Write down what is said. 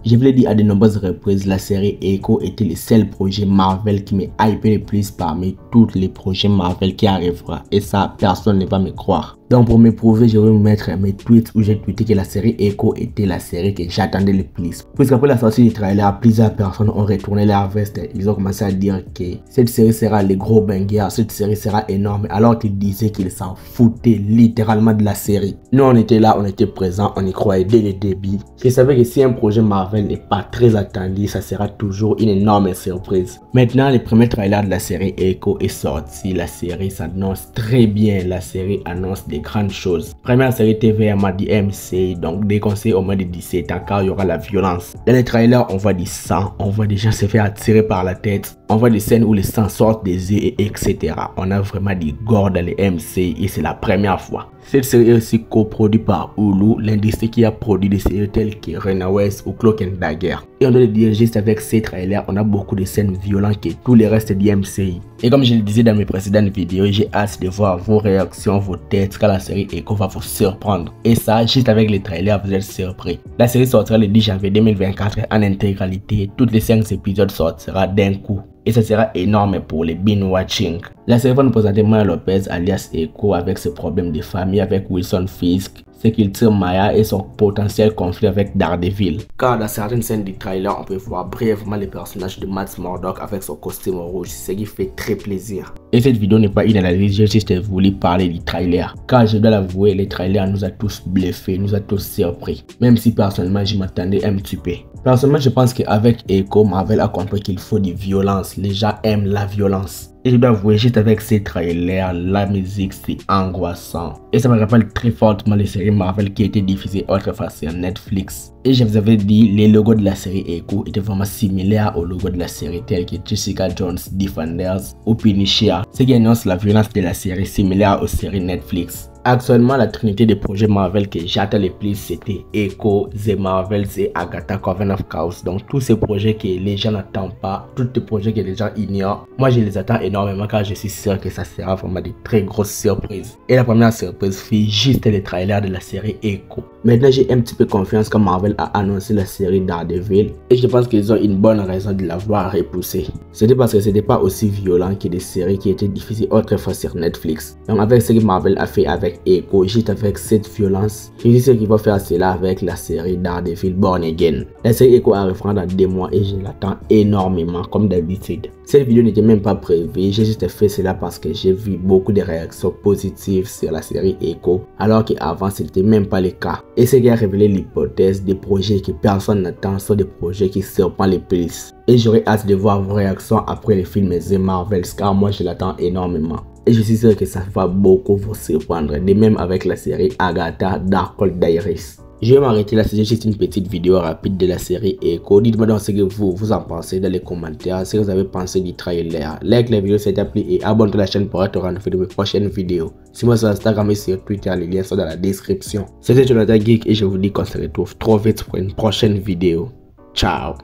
Je vous l'ai dit à de nombreuses reprises, la série Echo était le seul projet Marvel qui m'a hypé le plus parmi tous les projets Marvel qui arrivera. Et ça, personne ne va me croire. Donc pour me prouver, je vais vous mettre mes tweets où j'ai tweeté que la série Echo était la série que j'attendais le plus. Puisqu'après la sortie du trailer, plusieurs personnes ont retourné leur veste. Ils ont commencé à dire que cette série sera le gros banger, cette série sera énorme, alors qu'ils disaient qu'ils s'en foutaient littéralement de la série. Nous on était là, on était présents, on y croyait dès le début. Je savais que si un projet Marvel n'est pas très attendu, ça sera toujours une énorme surprise. Maintenant, le premier trailer de la série Echo est sorti. La série s'annonce très bien, la série annonce des grandes choses. Première série TV à du MC, donc déconseillé au moins de 17 ans car il y aura la violence. Dans les trailers, on voit du sang, on voit des gens se faire attirer par la tête, on voit des scènes où le sang sort des yeux, etc. On a vraiment du gore dans les MC et c'est la première fois. Cette série est aussi coproduite par Hulu, l'industrie qui a produit des séries telles que Runaways ou Cloak and Dagger. Et on doit le dire, juste avec ces trailers, on a beaucoup de scènes violentes que tous les restes du MCI. Et comme je le disais dans mes précédentes vidéos, j'ai hâte de voir vos réactions, vos têtes quand la série Echo va vous surprendre. Et ça, juste avec les trailers, vous êtes surpris. La série sortira le 10 janvier 2024 en intégralité. Toutes les 5 épisodes sortiront d'un coup. Et ça sera énorme pour les binge-watching. La série va nous présenter Maya Lopez alias Echo avec ses problèmes de famille avec Wilson Fisk, ce qu'il tire Maya et son potentiel conflit avec Daredevil. Car dans certaines scènes du trailer, on peut voir brièvement le personnage de Matt Murdock avec son costume rouge, ce qui fait très plaisir. Et cette vidéo n'est pas une analyse, j'ai juste voulu parler du trailer. Car je dois l'avouer, le trailer nous a tous bluffés, nous a tous surpris. Même si personnellement, je m'attendais un petit peu. Personnellement, je pense qu'avec Echo, Marvel a compris qu'il faut de violence. Les gens aiment la violence. Et je dois avouer, juste avec ces trailers, la musique c'est angoissant. Et ça me rappelle très fortement les séries Marvel qui étaient diffusées autrefois sur Netflix. Et je vous avais dit, les logos de la série Echo étaient vraiment similaires aux logos de la série tels que Jessica Jones, Defenders ou Punisher. Ce qui annonce la violence de la série similaire aux séries Netflix. Actuellement, la trinité des projets Marvel que j'attends le plus, c'était Echo, The Marvels et Agatha Coven of Chaos. Donc tous ces projets que les gens n'attendent pas, tous ces projets que les gens ignorent, moi je les attends énormément car je suis sûr que ça sera vraiment de très grosses surprises. Et la première surprise fut juste le trailer de la série Echo. Maintenant j'ai un petit peu confiance quand Marvel a annoncé la série Daredevil et je pense qu'ils ont une bonne raison de l'avoir repoussée. C'était parce que c'était pas aussi violent que des séries qui étaient diffusées autrefois sur Netflix. Donc avec ce que Marvel a fait avec Echo, juste avec cette violence, je suis sûr qu'ils vont faire cela avec la série Daredevil Born Again. La série Echo arrivera dans 2 mois et je l'attends énormément comme d'habitude. Cette vidéo n'était même pas prévue, j'ai juste fait cela parce que j'ai vu beaucoup de réactions positives sur la série Echo, alors qu'avant c'était même pas le cas. Et ce qui a révélé l'hypothèse des projets que personne n'attend sont des projets qui surprennent le plus. Et j'aurais hâte de voir vos réactions après le film The Marvels car moi je l'attends énormément. Et je suis sûr que ça va beaucoup vous surprendre, de même avec la série Agatha Darkhold Diaries. Je vais m'arrêter là, c'est juste une petite vidéo rapide de la série Echo. Dites-moi donc ce que vous en pensez dans les commentaires, ce que vous avez pensé du trailer. Like la vidéo si elle t'a plu et abonne-toi à la chaîne pour être renouvelé de mes prochaines vidéos. Suis-moi sur Instagram et sur Twitter, les liens sont dans la description. C'était Jonathan Geek et je vous dis qu'on se retrouve trop vite pour une prochaine vidéo. Ciao.